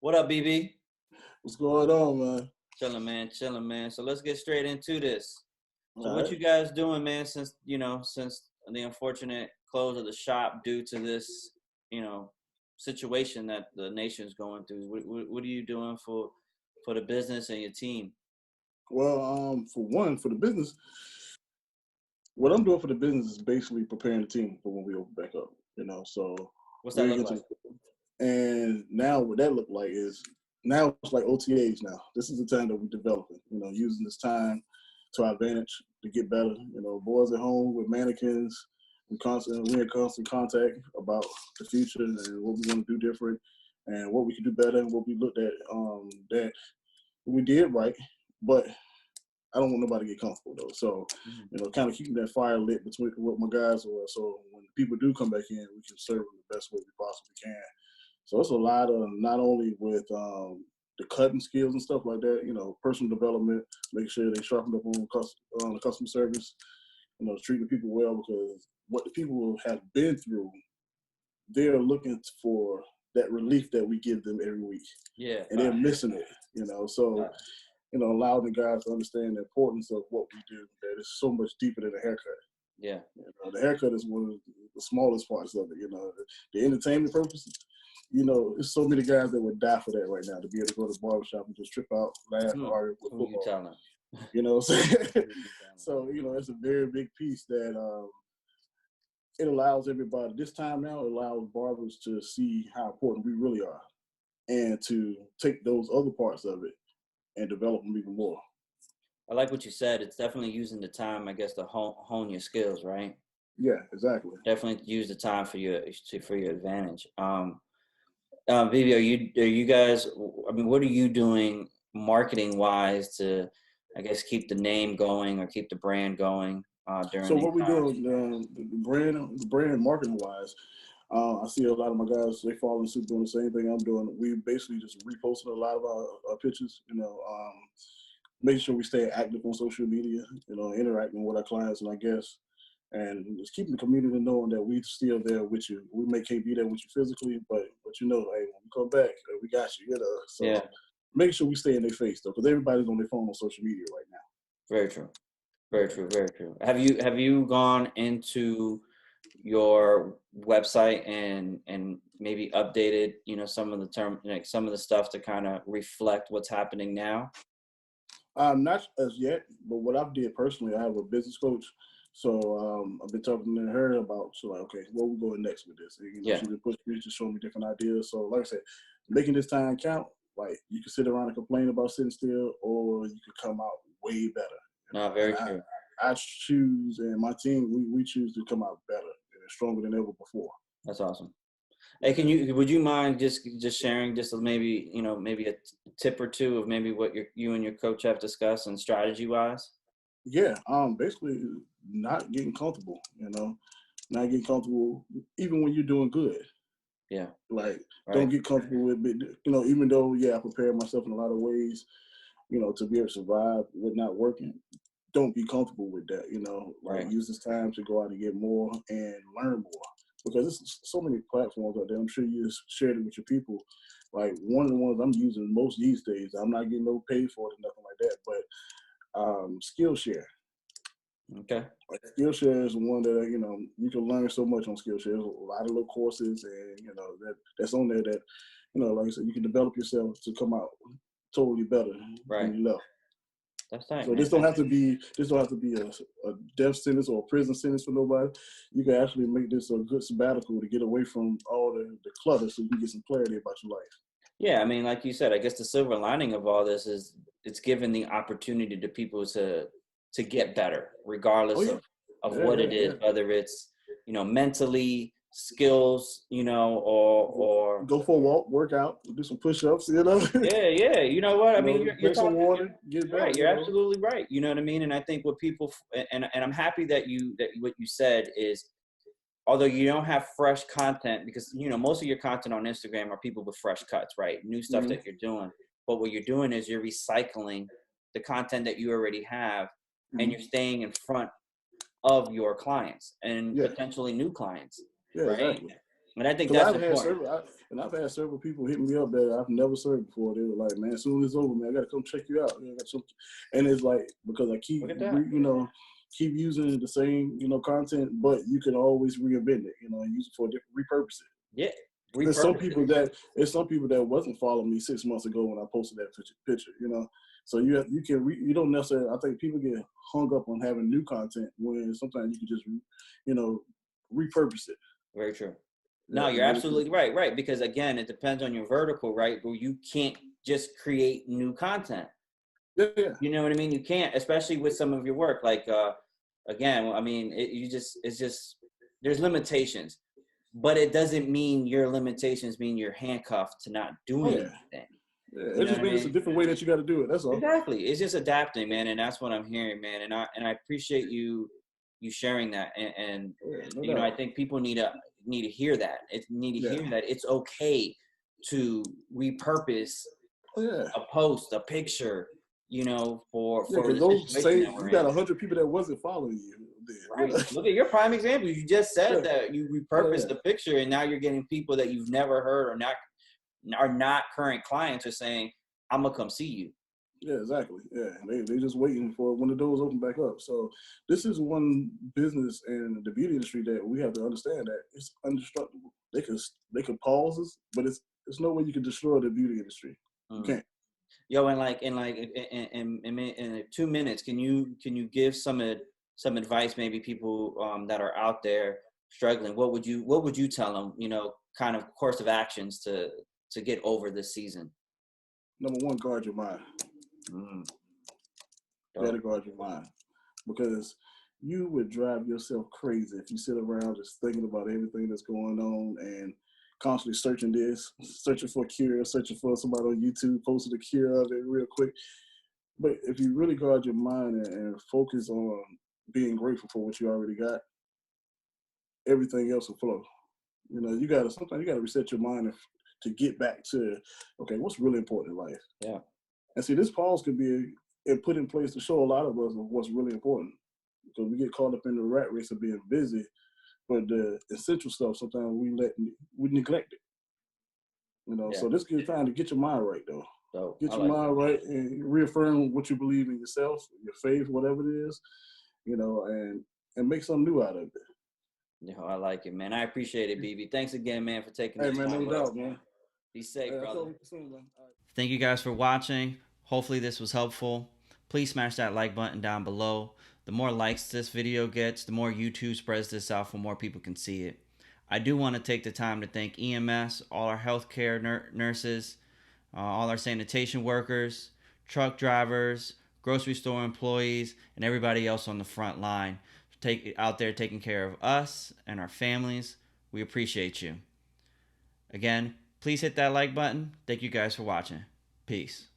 What up, BB? What's going on, man? Chilling, man. Chilling, man. So let's get straight into this. So All what right. you guys doing, man? Since the unfortunate close of the shop due to this, situation that the nation's going through. What are you doing for the business and your team? Well, for the business, what I'm doing for the business is basically preparing the team for when we open back up. So What's that we're look into, like? and now what that look like is now it's like OTAs. Now this is the time that we're developing. Using this time to our advantage to get better. Boys at home with mannequins. We're in constant contact about the future and what we want to do different and what we can do better and what we looked at that we did right, but I don't want nobody to get comfortable though. So, kind of keeping that fire lit between what my guys are. So when people do come back in, we can serve them the best way we possibly can. So it's a lot of not only with the cutting skills and stuff like that, personal development, making sure they sharpen up on the customer service, treating people well because what the people have been through, they're looking for that relief that we give them every week. Yeah. And they're missing it, So allow the guys to understand the importance of what we do, that it's so much deeper than a haircut. Yeah. The haircut is one of the smallest parts of it, the entertainment purposes. There's so many guys that would die for that right now, to be able to go to the barbershop and just trip out, laugh, argue with Who you football. telling? So, it's a very big piece that it allows everybody, this time now, it allows barbers to see how important we really are and to take those other parts of it and develop them even more. I like what you said. It's definitely using the time, I guess, to hone your skills, right? Yeah, exactly. Definitely use the time for your advantage. Vivi, are you guys? I mean, what are you doing marketing wise to, I guess, keep the name going or keep the brand going during? So these what we times? doing, the brand marketing wise, I see a lot of my guys, they follow suit doing the same thing I'm doing. We basically just reposting a lot of our pictures, making sure we stay active on social media, interacting with our clients and our guests, and just keeping the community knowing that we still there with you. We can't be there with you physically, but hey, when we come back, we got you, So Yeah. Make sure we stay in their face though, because everybody's on their phone on social media right now. Very true. Very true. Very true. Have you gone into your website and maybe updated, some of the some of the stuff to kind of reflect what's happening now? Not as yet, but what I did personally, I have a business coach. So I've been talking to her about, okay, where we going next with this? And, Yeah. She's been pushing me to show me different ideas. So like I said, making this time count, like you can sit around and complain about sitting still, or you could come out way better. No, very true. I choose, and my team, we choose to come out better and stronger than ever before. That's awesome. Hey, would you mind just sharing just maybe a tip or two of maybe what you and your coach have discussed and strategy wise? Yeah, basically not getting comfortable, not getting comfortable even when you're doing good. Yeah. Like, Right. Don't get comfortable with it, even though, I prepared myself in a lot of ways, to be able to survive with not working. Don't be comfortable with that, Right. Use this time to go out and get more and learn more. Because there's so many platforms out there. I'm sure you shared it with your people. Like, one of the ones I'm using most these days, I'm not getting no pay for it or nothing like that, but Skillshare. Okay. Like, Skillshare is one that, you can learn so much on Skillshare. There's a lot of little courses and, that's on there that, like I said, you can develop yourself to come out totally better than you left. That's tight. So this don't have to be a death sentence or a prison sentence for nobody. You can actually make this a good sabbatical to get away from all the clutter so you can get some clarity about your life. Yeah, I mean, like you said, I guess the silver lining of all this is it's given the opportunity to people to get better, regardless of what it is, whether it's, mentally, skills, or go for a walk, work out, do some push-ups, Yeah. You know what? I mean, you're talking water, get better, right. You're absolutely right. You know what I mean? And I think what people, and I'm happy that what you said is, although you don't have fresh content, because, most of your content on Instagram are people with fresh cuts, right? New stuff that you're doing. But what you're doing is you're recycling the content that you already have, and you're staying in front of your clients and potentially new clients, right? Exactly. And I think Because that's I've had important. several people hit me up that I've never served before. They were like, "Man, as soon as it's over, man, I gotta come check you out." You know, and it's like because I keep Look at that. keep using the same content, but you can always reinvent it, and use it for different, repurpose it. Yeah. There's some Repurpose it. people that wasn't following me 6 months ago when I posted that picture. So you don't necessarily. I think people get hung up on having new content when sometimes you can just repurpose it. Very true. No, Yeah, you're absolutely right. Right. Because again, it depends on your vertical, right? Where you can't just create new content. yeah. You know what I mean? You can't, especially with some of your work. Like, again, I mean, it's just, there's limitations, but it doesn't mean your limitations mean you're handcuffed to not Oh doing yeah. anything. Yeah, You it know just what I means it's a mean? different way that you got to do it. That's all. Exactly. It's just adapting, man. And that's what I'm hearing, man. And I appreciate you sharing that. And Yeah, no you know, I doubt. think people need to hear that. It need to Yeah. hear that it's okay to repurpose Oh yeah. a post, a picture, Yeah, for because the those situation say that you we're got in. 100 people that wasn't following you. Then, Right. Look at your prime example. You just said yeah. that you Yeah. repurposed Yeah. the picture, and now you're getting people that you've never heard or not current clients are saying, "I'm gonna come see you." Yeah, exactly. Yeah, they just waiting for when the doors open back up. So this is one business in the beauty industry that we have to understand that it's indestructible. They could pause us, but it's no way you can destroy the beauty industry. You Mm. can't. Yo, and in 2 minutes, can you give some advice, maybe people that are out there struggling? What would you tell them? Kind of course of actions to get over this season. Number one, guard your mind. Mm. You got Dope. to guard your mind because you would drive yourself crazy if you sit around just thinking about everything that's going on and constantly searching this, searching for a cure, searching for somebody on YouTube posting a cure of it real quick. But if you really guard your mind and focus on being grateful for what you already got, everything else will flow. Sometimes you gotta reset your mind to get back to okay, what's really important in life. Yeah. And see, this pause could be put in place to show a lot of us of what's really important because we get caught up in the rat race of being busy, but the essential stuff sometimes we neglect it. Yeah. So this gives time to get your mind right though. Dope. I Get your like mind right and reaffirm what you believe in yourself, your faith, whatever it is, and make something new out of it. I like it, man. I appreciate it, BB. Thanks again, man, for taking the Hey man, time no with us, doubt, man. man. Be safe, That's brother. all we can say, man. All right. Thank you guys for watching. Hopefully this was helpful. Please smash that like button down below. The more likes this video gets, the more YouTube spreads this out for more people can see it. I do want to take the time to thank EMS, all our healthcare nurses, all our sanitation workers, truck drivers, grocery store employees, and everybody else on the front line out there taking care of us and our families. We appreciate you. Again, please hit that like button. Thank you guys for watching. Peace.